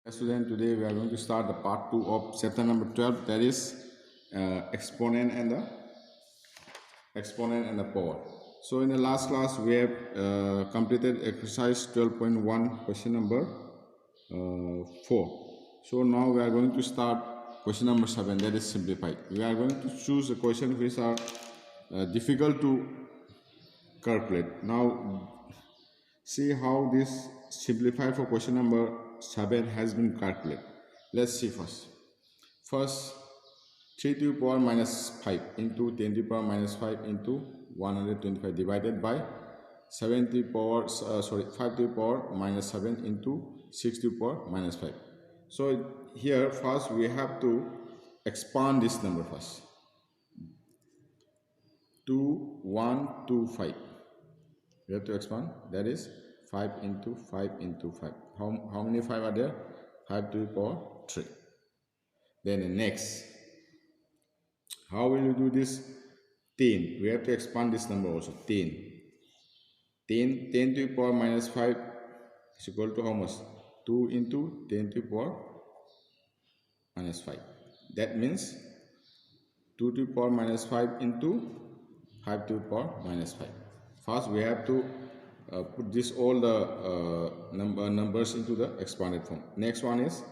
Student, today we are going to start the part 2 of chapter number 12, that is exponent and the power. So in the last class we have completed exercise 12.1 question number 4. So now we are going to start question number 7, that is simplified. We are going to choose a question which are difficult to calculate. Now see how this simplified for question number 7 has been calculated. Let's see first. First, 3 to the power minus 5 into 10 to the power minus 5 into 125 divided by 5 to the power minus 7 into 6 to the power minus 5. So here first we have to expand this number first. 2, 1, 2, 5. We have to expand, that is 5 into 5 into 5. How many 5 are there? 5 to the power 3. Then the next, how will you do this? 10. We have to expand this number also. 10 to the power minus 5 is equal to how much? 2 into 10 to the power minus 5. That means 2 to the power minus 5 into 5 to the power minus 5. First we have to put this all the numbers into the expanded form. Next one is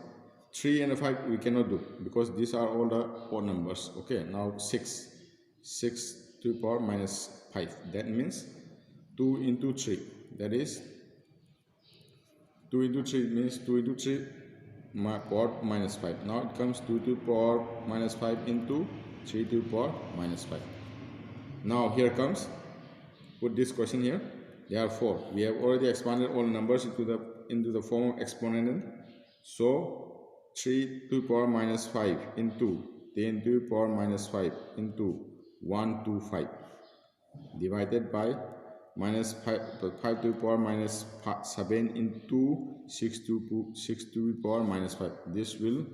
3 and 5 we cannot do because these are all the odd numbers. Okay, now 6 to the power minus 5. That means 2 into 3. That is 2 into 3 means 2 into 3 power minus 5. Now it comes 2 to the power minus 5 into 3 to the power minus 5. Now here comes, put this question here. Therefore, we have already expanded all numbers into the form of exponent. So 3 to the power minus 5 into 10 to the power minus 5 into 1 to 5 divided by minus 5 to the power minus 7 into 6 to the power minus 5. This will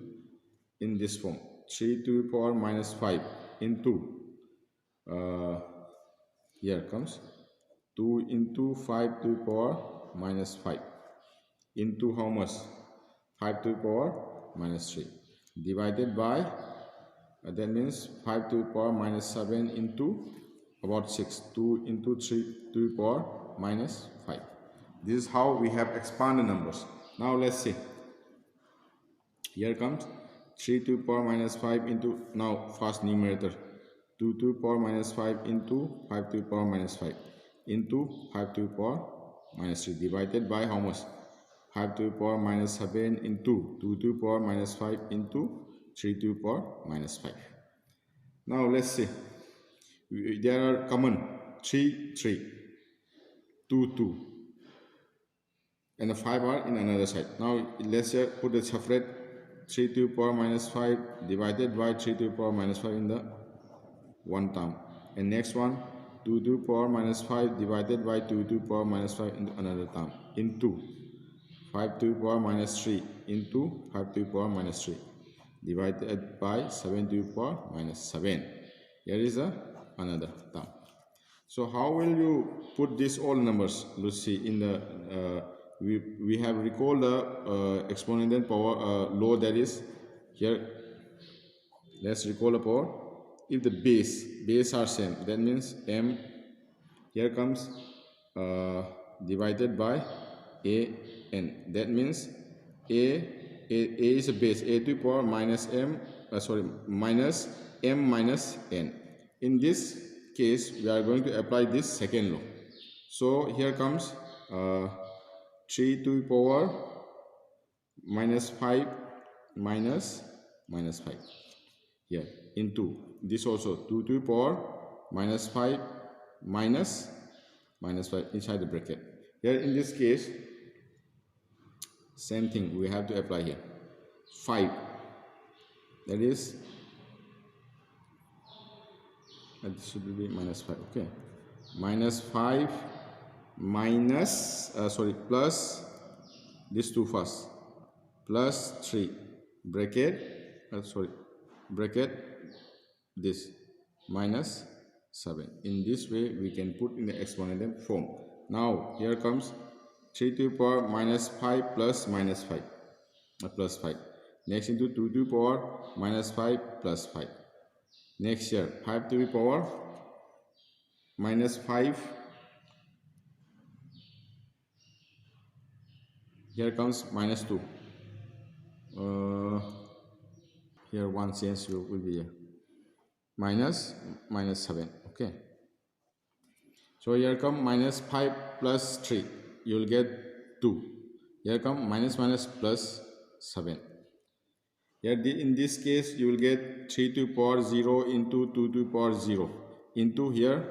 in this form. 3 to the power minus 5 into here comes 2 into 5 to the power minus 5 into how much? 5 to the power minus 3 divided by that means 5 to the power minus 7 into about 6. 2 into 3 to the power minus 5. This is how we have expanded numbers. Now let's see. Here comes 3 to the power minus 5 into, now first numerator, 2 to the power minus 5 into 5 to the power minus 5 into 5 to the power minus 3 divided by how much? 5 to the power minus 7 into 2 to the power minus 5 into 3 to the power minus 5. Now let's see. There are common 3, 2, 2 and the 5 are in another side. Now let's put the separate 3 to the power minus 5 divided by 3 to the power minus 5 in the one term, and next one 2 to the power minus 5 divided by 2 to the power minus 5 into another term into 5 to the power minus 3 into 5 to the power minus 3 divided by 7 to the power minus 7. Here is another term. So how will you put these all numbers? Let's see. In the we have recalled the exponent power law, that is here. Let's recall the power. If the base are same, that means m here comes divided by a n. That means a is a base, a to the power minus m minus m minus n. In this case we are going to apply this second law. So here comes 3 to the power minus 5 minus 5 here into this also 2 to the power minus 5 minus 5 inside the bracket. Here in this case same thing we have to apply here. 5, that is this should be minus 5. Okay, minus 5 minus plus this 2 first plus 3 bracket bracket this minus 7. In this way we can put in the exponent form. Now here comes 3 to the power minus 5 plus minus 5. plus 5. Next into 2 to the power minus 5 plus 5. Next here 5 to the power minus 5. Here comes minus 2. Here one change will be here. Minus 7. Okay. So here come minus 5 plus 3. You will get 2. Here come minus plus 7. Here in this case you will get 3 to the power 0 into 2 to the power 0 into here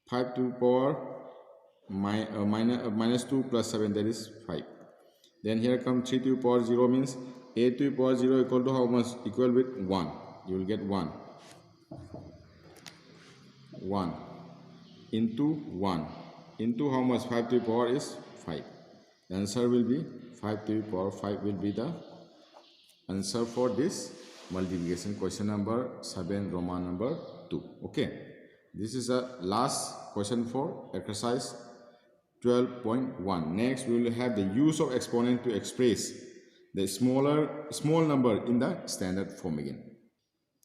5 to the power minus 2 plus 7, that is 5. Then here come 3 to the power 0 means a to the power 0 equal to how much? Equal with 1. You will get 1 into 1 into how much? 5 to the power is 5. The answer will be 5 to the power 5 will be the answer for this multiplication question number 7, Roman number 2. Okay, this is the last question for exercise 12.1. Next we will have the use of exponent to express the small number in the standard form again.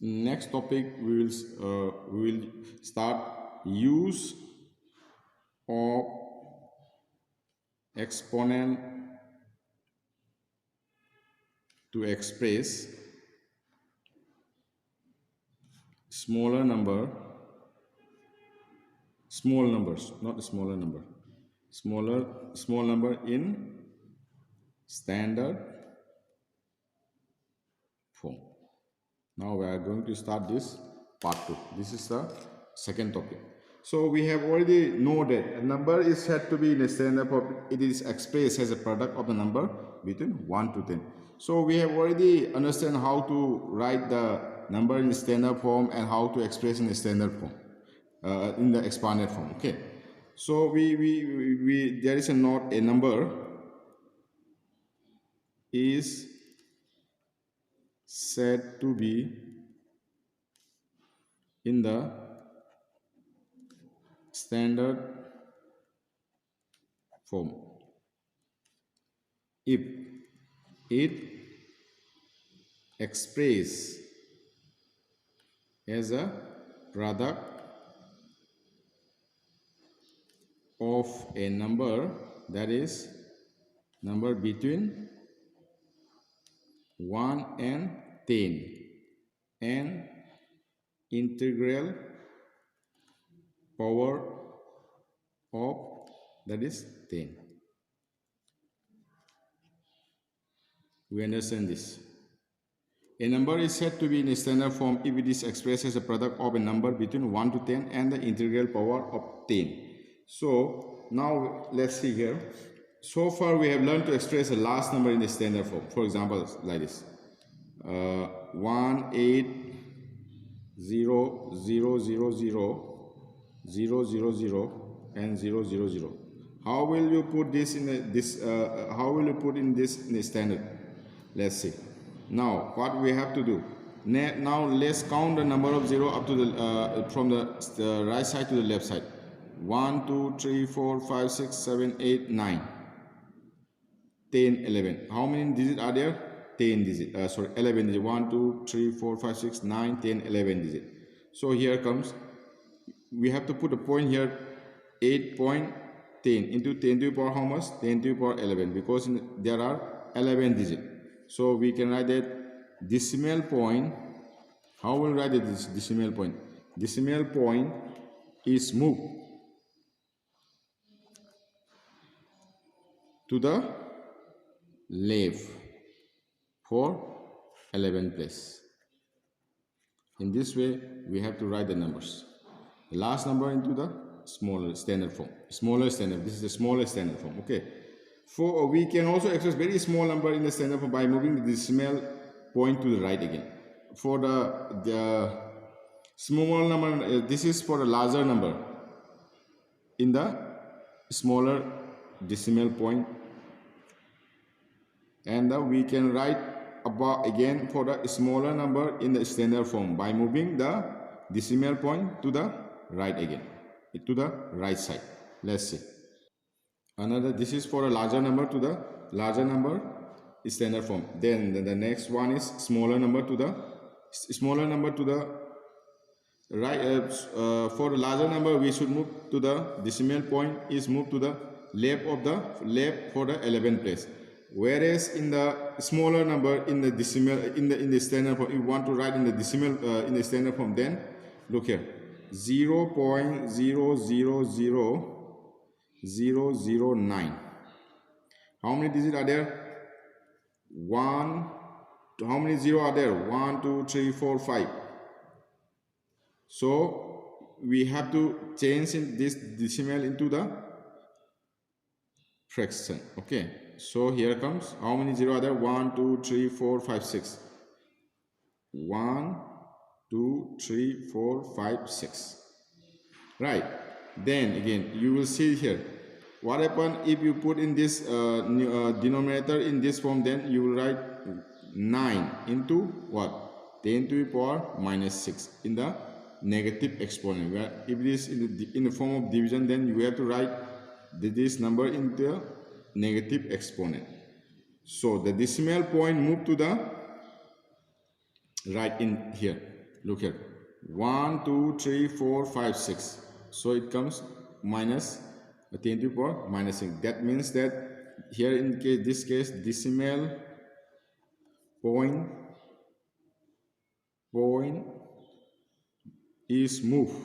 Next topic we will start use of exponent to express small numbers, not a smaller number, small number in standard form. Now we are going to start this part 2. This is the second topic. So we have already know that a number is said to be in a standard form. It is expressed as a product of the number between 1 to 10. So we have already understand how to write the number in standard form and how to express in a standard form, in the expanded form. Okay. So there is a note, a number is said to be in the standard form if it expresses as a product of a number, that is number between 1 and 10 and integral power of, that is 10. We understand this. A number is said to be in a standard form if it is expressed as a product of a number between 1 to 10 and the integral power of 10. So now let's see here. So far we have learned to express a last number in the standard form. For example, like this: 1, 8, 0, 0, 0, 0, 0, 0, 0, and 0, 0, 0. How will you put this in how will you put in this in the standard? Let's see. Now what we have to do. Now let's count the number of 0 up to the from the right side to the left side. 1, 2, 3, 4, 5, 6, 7, 8, 9, 10, 11. How many digits are there? 10 digits. 11 digits. 1, 2, 3, 4, 5, 6, 9, 10, 11 digits. So here comes, we have to put a point here, 8.10 into 10 to the power how much? 10 to the power 11, because there are 11 digits. So we can write that decimal point. How will we write this decimal point? Decimal point is moved to the left for 11 place. In this way we have to write the numbers. The last number into the smaller standard form. Smaller standard. This is the smallest standard form. Okay. For we can also express very small number in the standard form by moving the decimal point to the right again. For the small number, this is for a larger number in the smaller decimal point, and we can write about again for the smaller number in the standard form by moving the decimal point to the right again, to the right side. Let's see. Another, this is for a larger number to the larger number standard form. Then the next one is smaller number to the right. For the larger number, we should move to the decimal point is moved to the left for the 11th place. Whereas in the smaller number in the decimal in the standard form, if you want to write in the decimal in the standard form, then look here, 0.000009. How many digits are there? How many zero are there? 1, 2, 3, 4, 5. So we have to change in this decimal into the fraction. Okay, so here comes, how many zero are there? 1, 2, 3, 4, 5, 6. 1, 2, 3, 4, 5, 6. Right. Then again, you will see here, what happens if you put in this denominator in this form, then you will write 9 into what? 10 to the power minus 6 in the negative exponent. Where if it is in the form of division, then you have to write this number in the negative exponent. So the decimal point move to the right in here. Look here, 1, 2, 3, 4, 5, 6. So it comes minus 10 to the power minus 6. That means that here in this case, decimal point is moved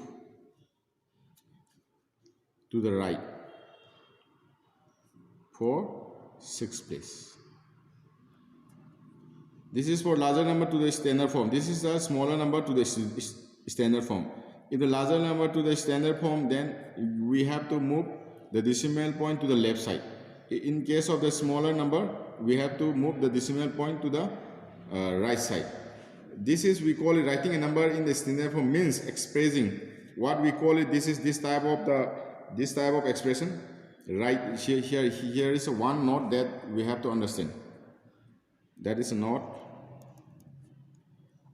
to the right for 6th place. This is for larger number to the standard form. This is a smaller number to the standard form. If the larger number to the standard form, then we have to move the decimal point to the left side. In case of the smaller number, we have to move the decimal point to the right side. This is, we call it, writing a number in the standard form means expressing what we call it. This is this type of expression. Right here is a one note that we have to understand. That is a note.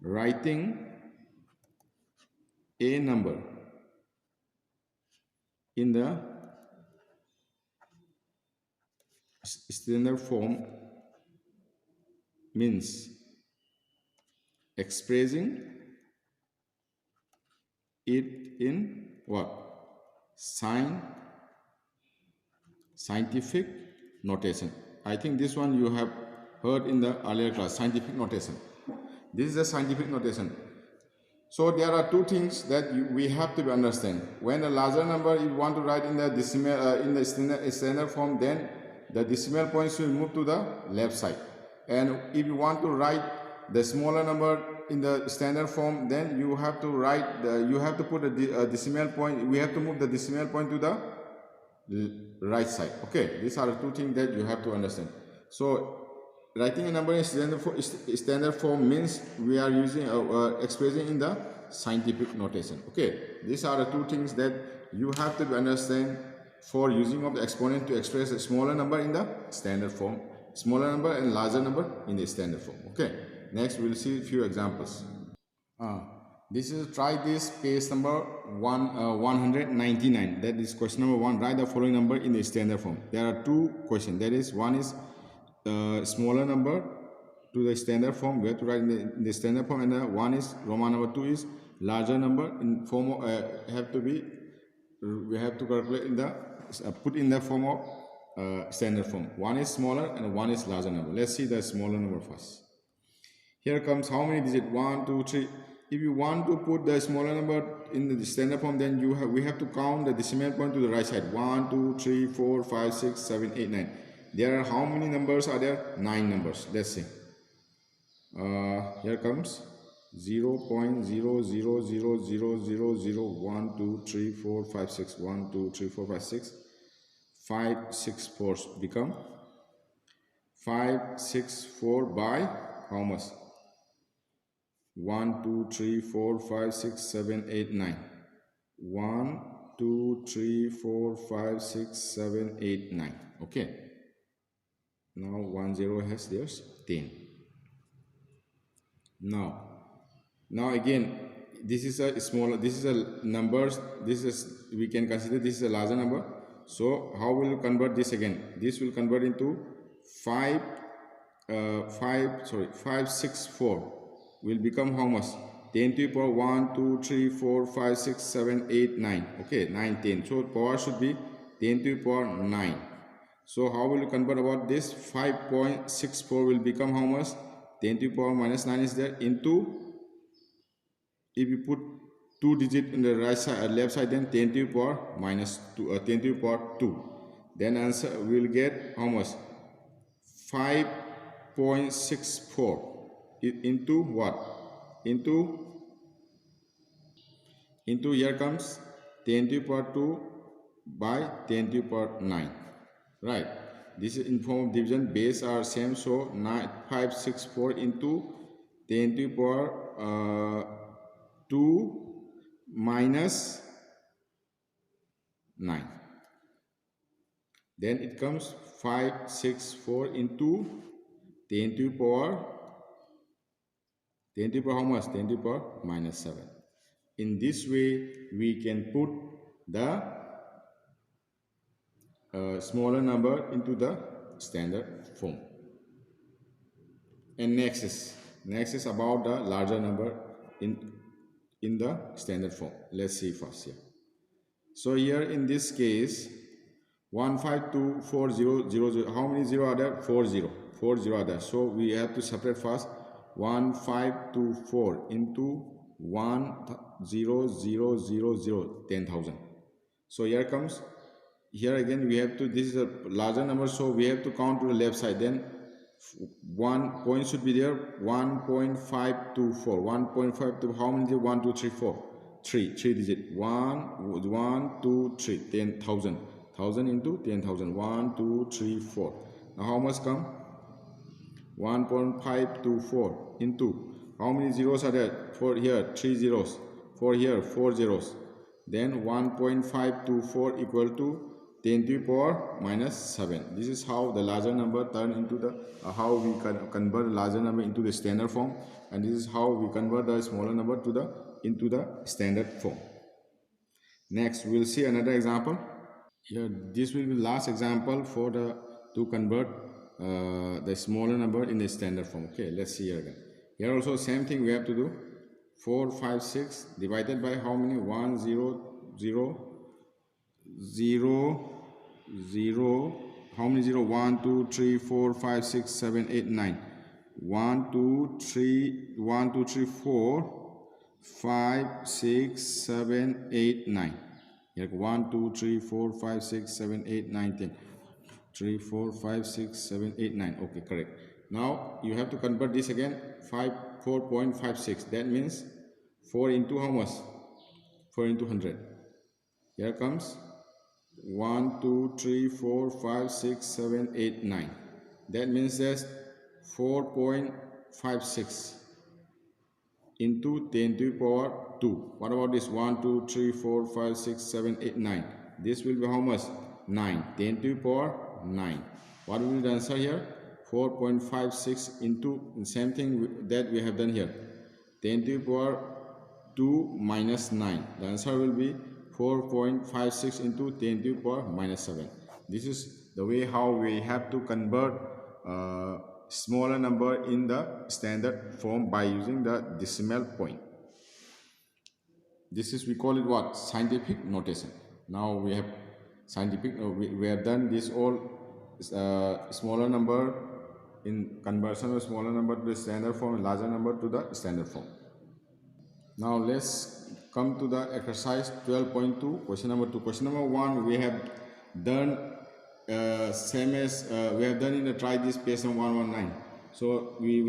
Writing a number in the standard form means expressing it in what? Scientific notation. I think this one you have heard in the earlier class, scientific notation. This is a scientific notation. So there are two things that we have to understand. When a larger number you want to write in the decimal in the standard form, then the decimal points will move to the left side. And if you want to write the smaller number in the standard form, then you have to write you have to put a decimal point. We have to move the decimal point to the right side. Okay, these are the two things that you have to understand. So writing a number in standard form means we are using expressing in the scientific notation. Okay, these are the two things that you have to understand for using of the exponent to express a smaller number in the standard form, smaller number and larger number in the standard form. Okay, next we'll see a few examples. This is try this page number 199. That is question number 1. Write the following number in the standard form. There are two questions. That is, one is smaller number to the standard form. We have to write in the standard form, and one is Roman number 2 is larger number in form of we have to calculate in the put in the form of standard form. One is smaller and one is larger number. Let's see the smaller number first. Here comes how many digits? 1, 2, 3. If you want to put the smaller number in the standard form, then we have to count the decimal point to the right side. 1, 2, 3, 4, 5, 6, 7, 8, 9. There are how many numbers are there? 9 numbers. Let's see. Here comes 0.00000001, 2, 3, 4, 5, 6. 1, 2, 3, 4, 5, 6. 5, 6, 4 become 5, 6, 4 by how much? 1, 2, 3, 4, 5, 6, 7, 8, 9. 1, 2, 3, 4, 5, 6, 7, 8, 9. Okay. Now 1 0 has theirs 10. Now again, this is a smaller, this is a numbers, this is, we can consider this is a larger number. So how will you convert this again? This will convert into 5 564 will become how much? 10 to the power 1 2 3 4 5 6 7 8 9. Okay, 9 10. So power should be 10 to the power 9. So how will you convert about this? 5.64 will become how much? 10 to the power minus 9 is there into, if you put 2 digit in the right side, left side, then 10 to the power minus 2, 10 to the power 2. Then answer will get how much? 5.64 into what? Into here comes 10 to the power 2 by 10 to the power 9. Right. This is in form of division. Base are same. So 564 into 10 to the power 2 minus 9. Then it comes 564 into 10 to the power how much? 10 to the power minus 7. In this way, we can put the smaller number into the standard form. And next is about the larger number in the standard form. Let's see first here. So here in this case, 152400, how many 0 are there? 40 are there. So we have to separate first. 1524 into 10000, 10,000. So here comes, here again we have to, this is a larger number, so we have to count to the left side. Then 1 point should be there. 1.524, 1.5 how many? 1 2 3 4, 3 digit. 1 2 3, 10,000, 1000 into 10,000. 1 2 3 4. Now how much come? 1.524 into, how many zeros are there? For here 3 zeros, for here 4 zeros. Then 1.524 equal to 10 to the power minus 7. This is how the larger number turn into the how we can convert the larger number into the standard form, and this is how we convert the smaller number to into the standard form. Next we will see another example. Here this will be the last example for the to convert the smaller number in the standard form. Okay, let's see here again. Here also same thing we have to do. 456 divided by how many? 1 0 0 0 0. How many 0? 1 2 3 4 5 6 7 8 9. 1 2 3 1 2 3 4 5 6 7 8 9. Here 1 2 3 4 5 6 7 8 9 10. 3 4 5 6 7 8 9. Okay, correct. Now you have to convert this again. 4.56. That means 4 into how much? 4 into 100. Here comes 1 2 3 4 5 6 7 8 9. That means that's 4.56 into 10 to the power 2. What about this? 1 2 3 4 5 6 7 8 9. This will be how much? 9. 10 to the power 9. What will be the answer here? 4.56 into same thing that we have done here. 10 to the power 2 minus 9. The answer will be 4.56 into 10 to the power minus 7. This is the way how we have to convert smaller number in the standard form by using the decimal point. This is, we call it what? Scientific notation. Now we have scientific, we have done this all smaller number in conversion of smaller number to the standard form and larger number to the standard form. Now let's come to the exercise 12.2, question number 2. Question number 1 we have done same as we have done in the try this page number 119. So we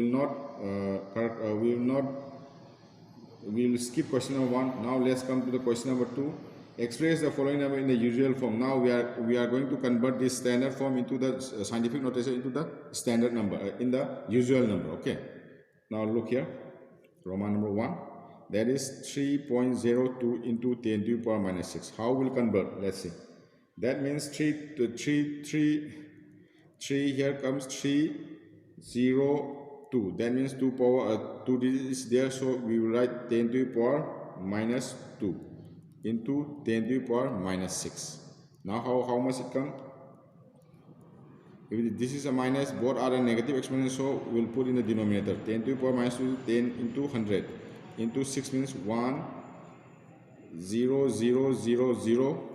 will skip question number 1. Now let's come to the question number 2. Express the following number in the usual form. Now we are going to convert this standard form into the scientific notation into the standard number in the usual number. Okay. Now look here. Roman number 1. That is 3.02 into 10 to the power minus 6. How will convert? Let's see. That means 3 here comes 302. That means 2 digits is there, so we will write 10 to the power minus 2 into 10 to the power minus 6. Now how much it comes? If this is a minus, both are a negative exponent, so we'll put in the denominator. 10 to the power minus 2 is 10 into 100 into 6 means 1 0 0 0 0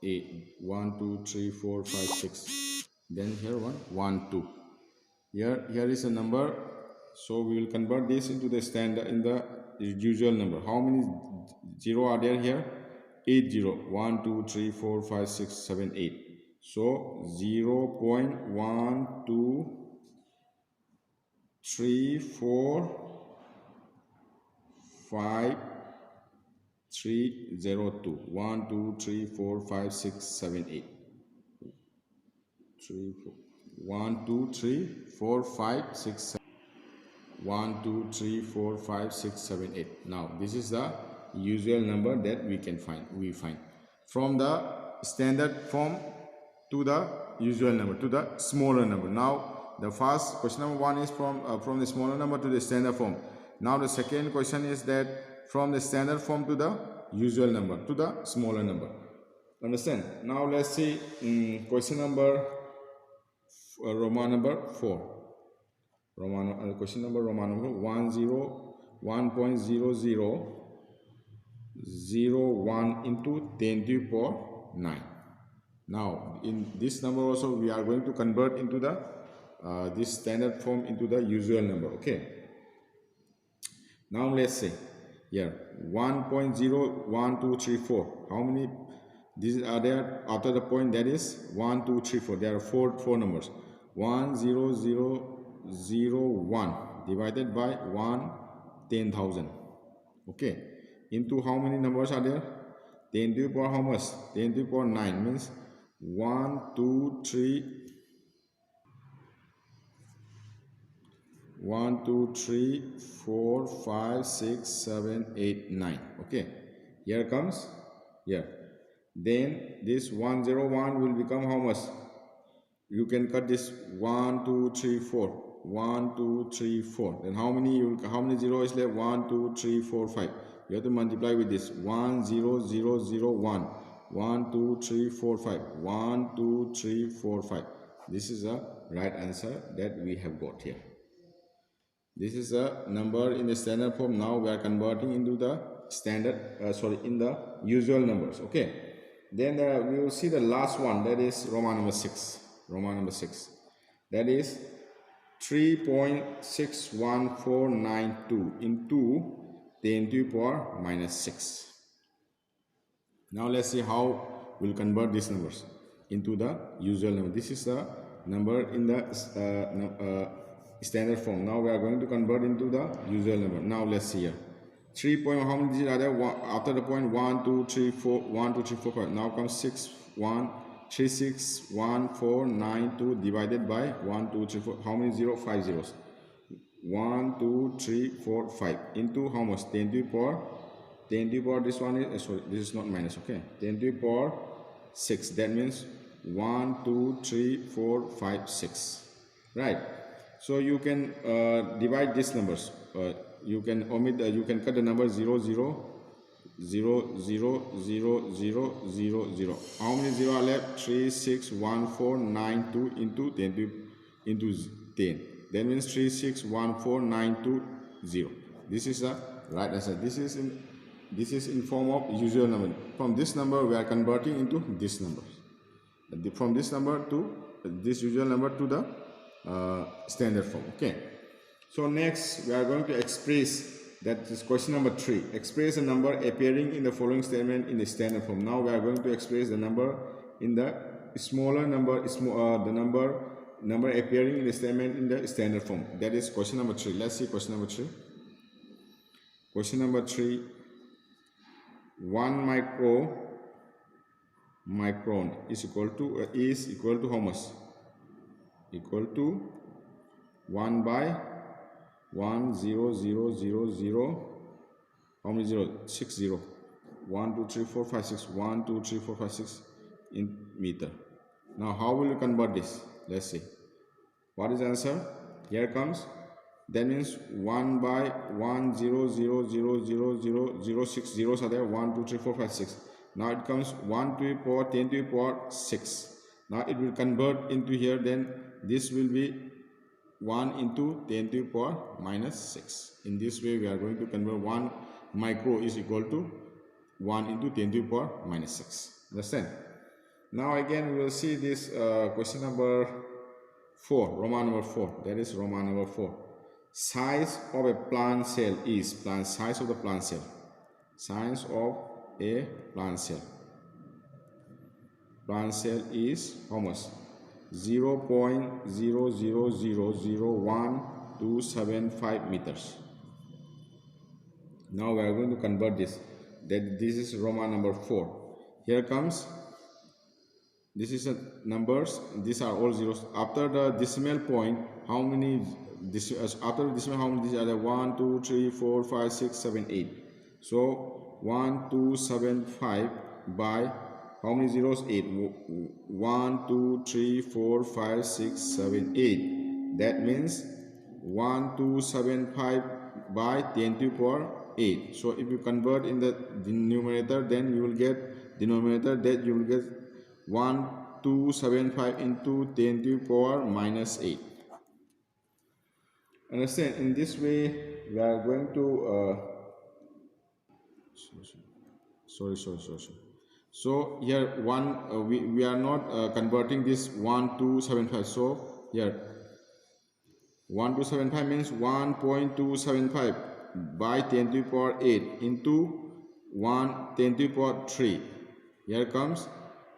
8 1 2 3 4 5 6. Then here 1 2. Here is a number, so we will convert this into the standard in the usual number. How many 0 are there here? 8 0. 1 2 3 4 5 6 7 8. So 0 0.12345302. 1 2 3 4 5 6 7 8. 3 4 1 2 3 4 5 6 7 1 2 3 4 5 6 7 8. Now this is the usual number that we find from the standard form to the usual number to the smaller number. Now the first question number 1 is from the smaller number to the standard form. Now the second question is that from the standard form to the usual number to the smaller number. Understand? Now let's see question number Roman number 4. Question number Roman number 1.0001 into 10 to the power 9. Now in this number also we are going to convert into the this standard form into the usual number. Okay. Now let's say here 1.01234. How many these are there after the point? That is 1 2 3 4. There are four numbers. 10001 divided by 10,000. Okay. Into how many numbers are there? 10 to the power how much? 10 to the power 9 means 1 2 3 4 5 6 7 8 9. Okay, here comes here. Then this 101 will become how much? You can cut this 1 2 3 4 1 2 3 4. Then how many zero is left? 1 2 3 4 5. You have to multiply with this 1 0 0 0 1 1 2 3 4 5 1 2 3 4 5. This is the right answer that we have got here. This is a number in the standard form. Now we are converting into the standard in the usual numbers. Okay, then we will see the last one, that is Roman number 6. That is 3.61492 into 10 to the power minus 6. Now let's see how we'll convert these numbers into the usual number. This is the number in the standard form. Now we are going to convert into the usual number. Now let's see here. 3 point, how many digits are there? After the point 1 2 3 4 1 2 3 4 5. Now comes 6 1 3 6 1 4 9 2 divided by 1 2 3 4. How many 0? 5 zeros. 1 2 3 4 5 into how much? 10 to the power. 10 to the power, this one is this is not minus. Okay, 10 to the power 6. That means 1 2 3 4 5 6. Right. So you can divide these numbers. You can omit. You can cut the number 0 0 0 0 0 0 0 0. How many 0 are left? 3 6 1 4 9 2 into 10 into 10. That means 3 6 1 4 9 2 0. This is the right answer. This is in form of usual number. From this number we are converting into this number. From this number to this usual number to the standard form. Okay, so next we are going to express, that is question number 3. Express a number appearing in the following statement in the standard form. Now we are going to express the number in the smaller number, the number appearing in the statement in the standard form. That is question number 3. Let's see question number 3. Question number 3. 1 micron is equal to how much? Equal to 1 by 1 0 0 0 0. How many 0? 6 0. 1 2 3 4 5 6. 1 2 3 4 5 6 in meter. Now how will you convert this? Let's see. What is the answer? Here comes. That means 1 by 1 0 0 0 0 0 0 6 zeros are there. 1 2 3 4 5 6. Now it comes 1 to the power 10 to the power 6. Now it will convert into here, then this will be 1 into 10 to the power minus 6. In this way we are going to convert 1 micro is equal to 1 into 10 to the power minus 6. Understand? Now again we will see this question number 4, Roman number 4, that is Roman number 4. Size of a plant cell is, size of the plant cell, size of a plant cell. Plant cell is how much? 0.0000125 meters. Now we are going to convert this. That this is Roman number 4. Here comes. This is numbers. These are all zeros. After the decimal point, how many? After the decimal, how many? These are the 1, 2, 3, 4, 5, 6, 7, 8. So 1275 by how many zeros? 8. 1, 2, 3, 4, 5, 6, 7, 8. That means 1275 by 10 to the power 8. So if you convert in the numerator, then you will get denominator, that you will get 1275 into 10 to the power minus 8. Understand? In this way we are going to sorry. So here we are not converting this 1275. So here 1275 means 1.275 by 10 to the power 8 into 10 to the power 3. Here comes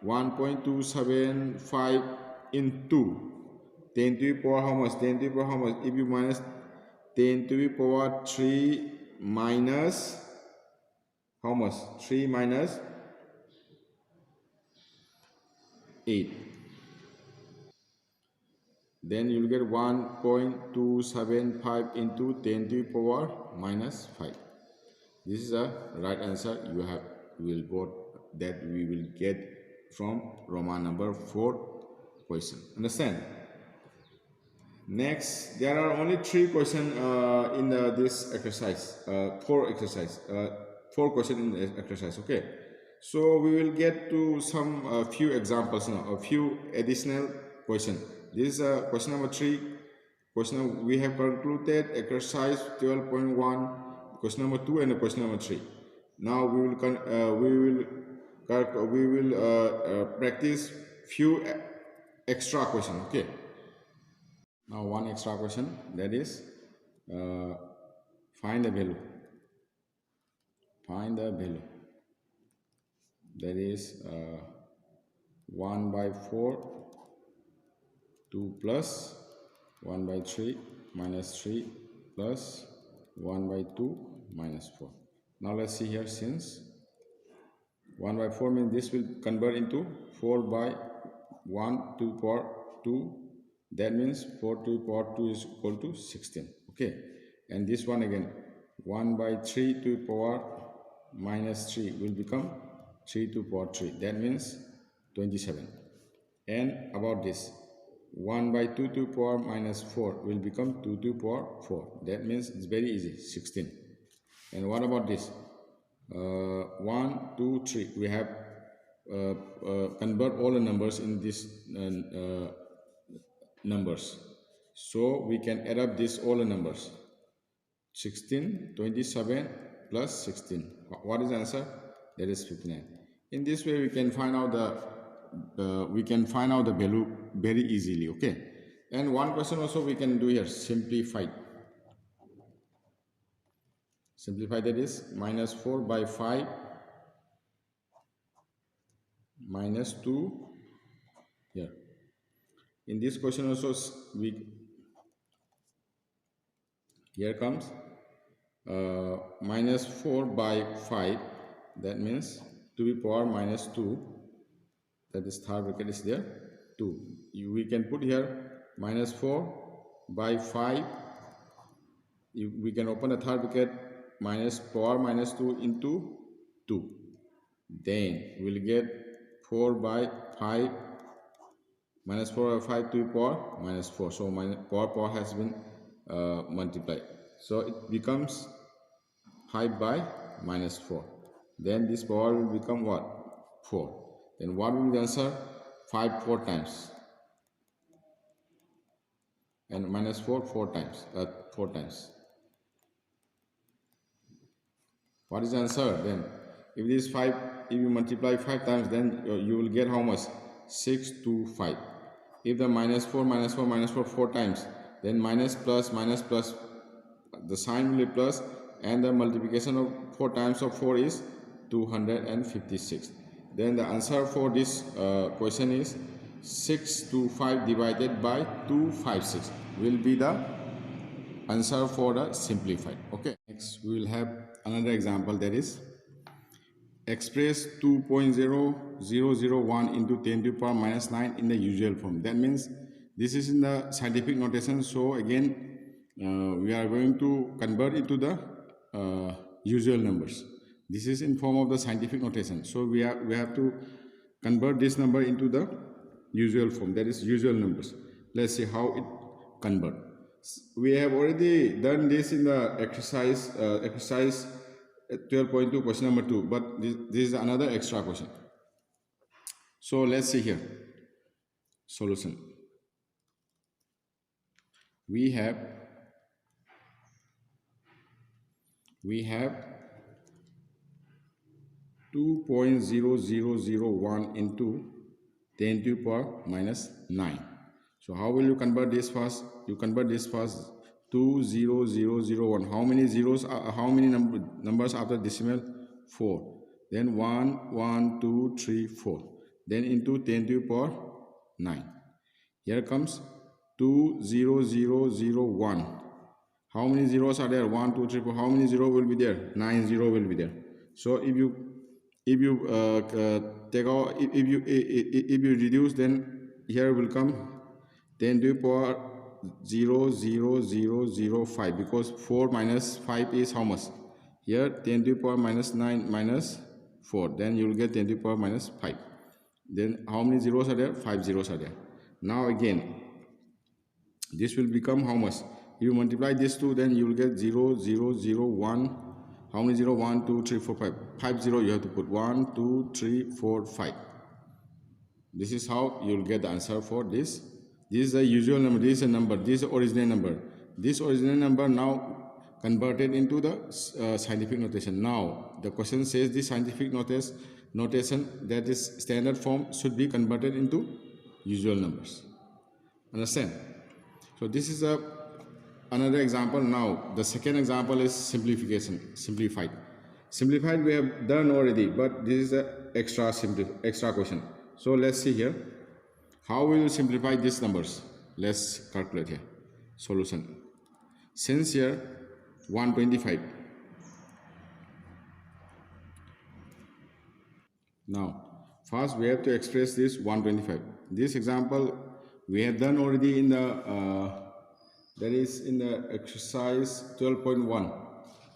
1.275 into 10 to the power how much? 10 to the power how much? If you minus 10 to the power 3 minus how much? 3 minus 8. Then you will get 1.275 into 10 to the power minus 5. This is a right answer. You will vote that we will get from Roman number 4 question. Understand? Next, there are only 3 questions in this exercise. 4 exercise. 4 questions in this exercise. Okay. So we will get to some few examples now. A few additional questions. This is question number 3. Question we have concluded exercise 12.1. Question number 2 and question number 3. Now we will practice few extra question. Okay. Now one extra question, that is find the value. Find the value. That is 1 by 4, 2 plus 1 by 3 minus 3 plus 1 by 2 minus 4. Now let's see here, since 1 by 4 means this will convert into 4 by 1 to the power 2. That means 4 to the power 2 is equal to 16. Okay. And this one again, 1 by 3 to the power minus 3 will become 3 to the power 3. That means 27. And about this, 1 by 2 to the power minus 4 will become 2 to the power 4. That means it's very easy, 16. And what about this? 1, 2, 3. We have convert all the numbers in this numbers. So we can add up this all the numbers. 16, 27 plus 16. What is the answer? That is 59. In this way we can find out the value very easily. Okay. And one question also we can do here, simplify. Simplify, that is minus 4 by 5 minus 2 here. In this question also here comes minus 4 by 5, that means to the power minus 2, that is third bracket is there, 2. We can put here minus 4 by 5. We can open the third bracket, minus power minus 2 into 2. Then we will get 4 by 5 minus 4 by 5 to the power minus 4. So power has been multiplied. So it becomes 5 by minus 4. Then this power will become what? 4. Then what will be the answer? 5 4 times, and minus 4 4 times, 4 times. What is the answer then? If it is 5, if you multiply 5 times, then you will get how much? 6 to 5. If the minus 4 minus 4 minus 4 4 times, then minus plus, the sign will be plus, and the multiplication of 4 times of 4 is 256. Then the answer for this question is 6 to 5 divided by 256 will be the answer for the simplified. Okay, next we will have another example, that is express 2.0001 into 10 to the power minus 9 in the usual form. That means this is in the scientific notation. So again we are going to convert it to the usual numbers. This is in form of the scientific notation. So we have to convert this number into the usual form, that is usual numbers. Let's see how it convert. We have already done this in the exercise 12.2 question number 2, but this is another extra question. So let's see here. Solution. We have 2.0001 into 10 to the power minus 9. So how will you convert this first? You convert this first. 20001. How many zeros? How many numbers after decimal? 4. Then 1, 1, 2, 3, 4. Then into 10 to the power 9. Here comes 20001. How many zeros are there? 1, 2, 3, 4. How many zero will be there? 9 zero will be there. So if you take out, if you reduce, then here will come 10 to the power 00005, because 4 minus 5 is how much? Here 10 to the power minus 9 minus 4, then you will get 10 to the power minus 5. Then how many zeros are there? 5 zeros are there. Now again this will become how much? You multiply this two, then you will get 0001. How many 0? 1, 2, 3, 4, 5. 5 0 you have to put. 1, 2, 3, 4, 5. This is how you will get the answer for this. This is the usual number. This is a number. This is the original number. This original number now converted into the scientific notation. Now the question says this scientific notation, that is standard form, should be converted into usual numbers. Understand? So this is another example. Now the second example is simplification. Simplified we have done already, but this is the extra question. So let's see here. How will you simplify these numbers? Let's calculate here. Solution. Since here 125. Now first we have to express this 125. This example we have done already in the that is in the exercise 12.1.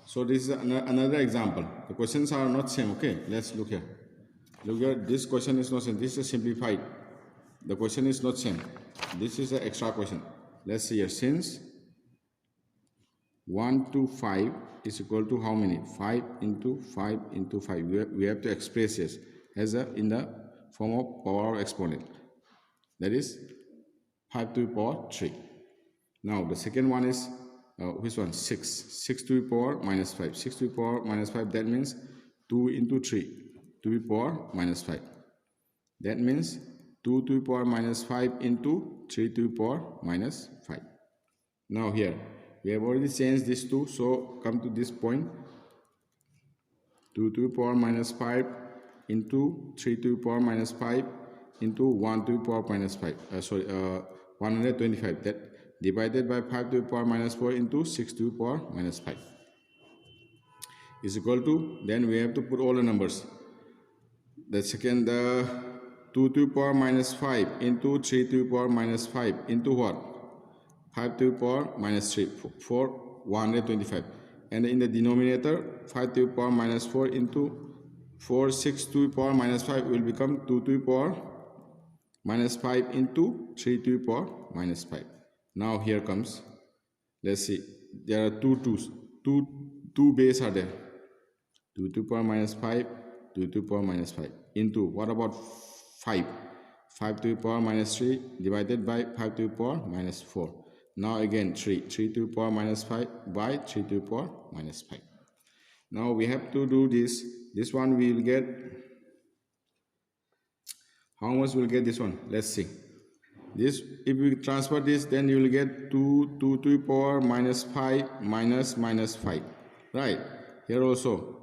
So this is another example. The questions are not same. Okay, let's look here. Look here, this question is not same. This is simplified. The question is not same. This is an extra question. Let's see here. Since 1 to 5 is equal to how many? 5 into 5 into 5. We have to express this as in the form of power exponent. That is 5 to the power 3. Now the second one is which one? 6. 6 to the power minus 5. 6 to the power minus 5. That means 2 into 3 to the power minus 5. That means 2 to the power minus 5 into 3 to the power minus 5. Now here we have already changed this 2. So come to this point. 2 to the power minus 5 into 3 to the power minus 5 into 1 to the power minus 5. 125. That divided by 5 to the power minus 4 into 6 to the power minus 5 is equal to, then we have to put all the numbers. The second, the 2 to the power minus 5 into 3 to the power minus 5 into what? 5 to the power minus 3 for 125. And in the denominator, 5 to the power minus 4 into 4, 6 to the power minus 5 will become 2 to the power minus 5 into 3 to the power minus 5. Now here comes, let's see, there are two base are there. 2 to the power minus 5, 2 to the power minus 5 into, what about 5? 5 to the power minus 3 divided by 5 to the power minus 4. Now again 3 to the power minus 5 by 3 to the power minus 5. Now we have to do this. This one we will get, how much will get this one? Let's see. This, if we transfer this, then you will get 2 to the power minus 5 minus 5. Right? Here also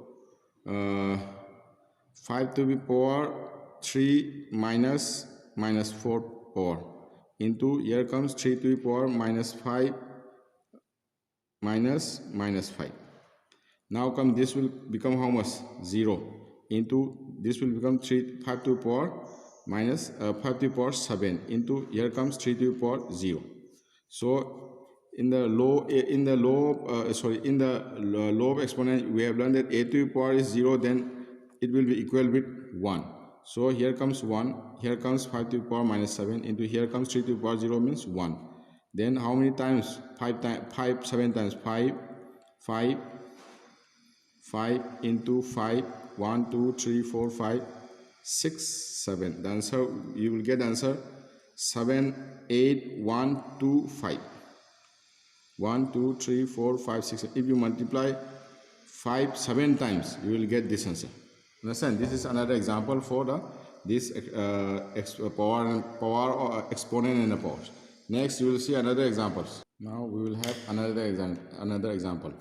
5 to the power 3 minus 4 power into, here comes 3 to the power minus 5 minus 5. Now come, this will become how much? 0 into, this will become 5 to the power minus 5 to the power 7 into, here comes 3 to the power 0. So in the low exponent we have learned that a to the power is 0, then it will be equal with 1. So here comes 1, here comes 5 to the power minus 7 into, here comes 3 to the power 0 means 1. Then how many times? 7 times 5 into 5, 1 2 3 4 5 6 7. The answer, you will get answer 7 8 1 2 5. 1 2 3 4 5 6. If you multiply 5 7 times, you will get this answer. Understand? This is another example for the power exponent and the powers. Next you will see another examples. Now we will have another example,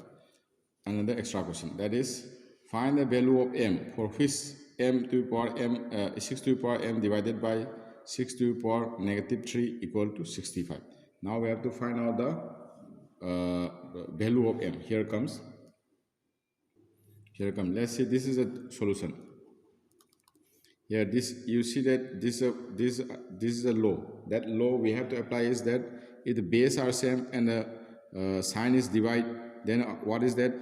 another extra question, that is, find the value of m for which m to the power m 6 to the power m divided by 6 to the power negative 3 equal to 65. Now we have to find out the value of m. Here comes. Let's see, this is a solution. Here, this, you see that this is a law. That law we have to apply is that if the base are same and the sign is divide, then what is that?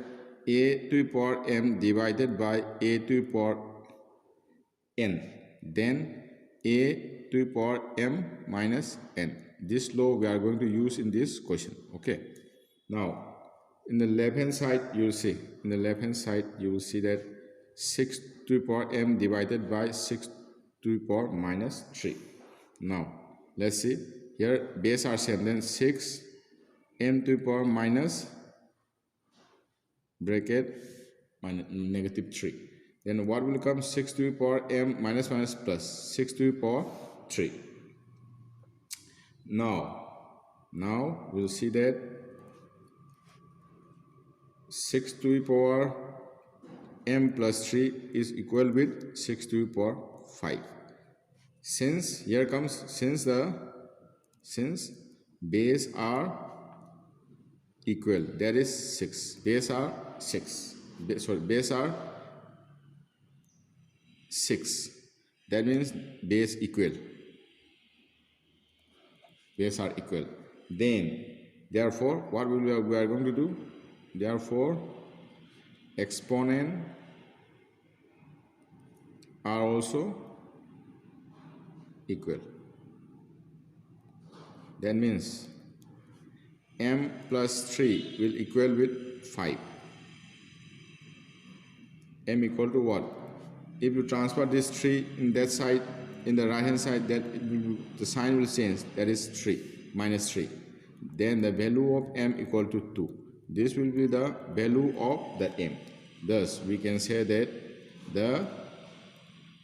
A to the power m divided by a to the power n, then a to the power m minus n. This law we are going to use in this question. Okay. Now in the left hand side you will see, that 6 to the power m divided by 6 to the power minus 3. Now let's see, here base are same, then 6 m to the power minus bracket minus negative 3. Then what will come? 6 to the power m minus plus 6 to the power 3. Now we'll see that 6 to the power m plus 3 is equal with 6 to the power 5. Since here comes, since base are equal, that is 6, base are 6, base are 6, that means base equal, base are equal. Then therefore what we are going to do? Therefore exponent are also equal. That means m plus 3 will equal with 5. M equal to what? If you transfer this 3 in that side, in the right hand side, that the sign will change, that is 3 minus 3. Then the value of m equal to 2. This will be the value of the m. Thus we can say that the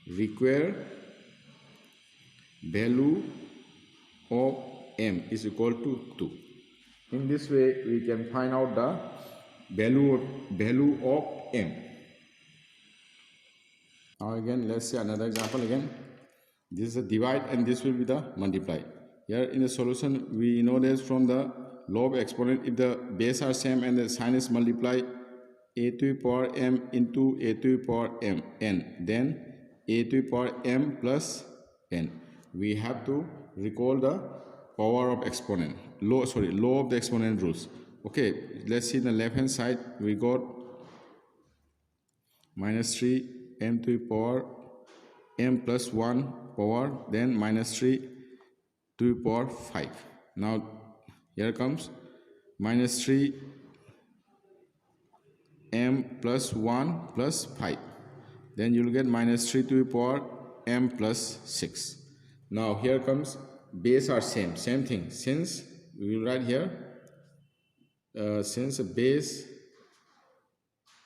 required value of m is equal to 2. In this way we can find out the value of m. Now again let's see another example again. This is a divide and this will be the multiply. Here in the solution we know that from the law of exponent, if the base are same and the sign is multiply, a to the power m into a to the power m n, then a to the power m plus n. We have to recall the power of exponent, law of the exponent rules. Okay, let's see in the left hand side we got minus 3 m to the power m plus 1 power, then minus 3 to the power 5. Now here comes minus 3 m plus 1 plus 5. Then you will get minus 3 to the power m plus 6. Now here comes base are same thing. Since we will write here, since base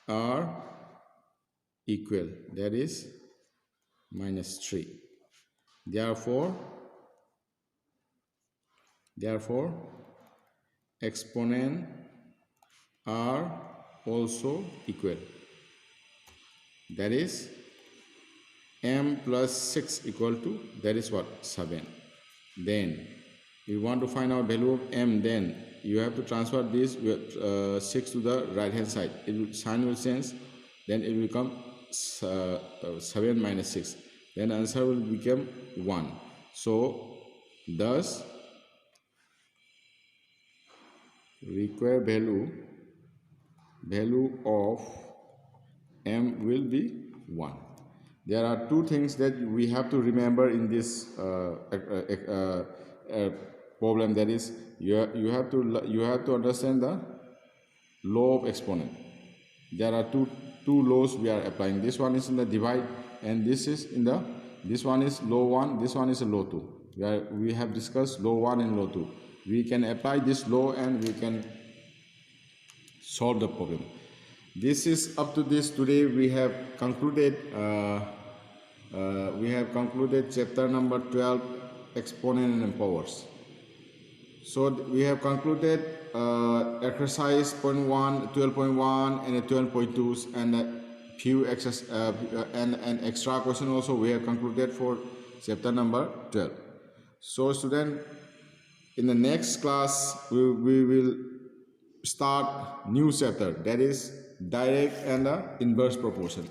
are equal, that is -3. Therefore exponent are also equal, that is m plus 6 equal to, that is what, 7. Then we want to find out value of m, then you have to transfer this 6 to the right hand side. Sign will change, then it will become 7 minus 6, then answer will become 1. So thus required value of m will be 1. There are two things that we have to remember in this problem, that is you have to understand the law of exponent. There are two laws we are applying. This one is in the divide, and this one is law 1, this one is a law 2. We have discussed law 1 and law 2. We can apply this law and we can solve the problem. This is up to this. Today we have concluded chapter number 12, exponent and powers. So we have concluded exercise 12.1 and 12.2 and a few and extra question also we have concluded for chapter number 12. So student, in the next class we will start new chapter, that is direct and the inverse proportion.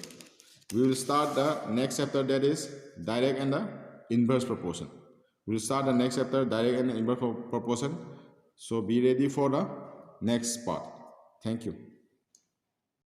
We will start the next chapter, that is direct and the inverse proportion. We will start the next chapter, direct and inverse proportion. So be ready for the next part. Thank you.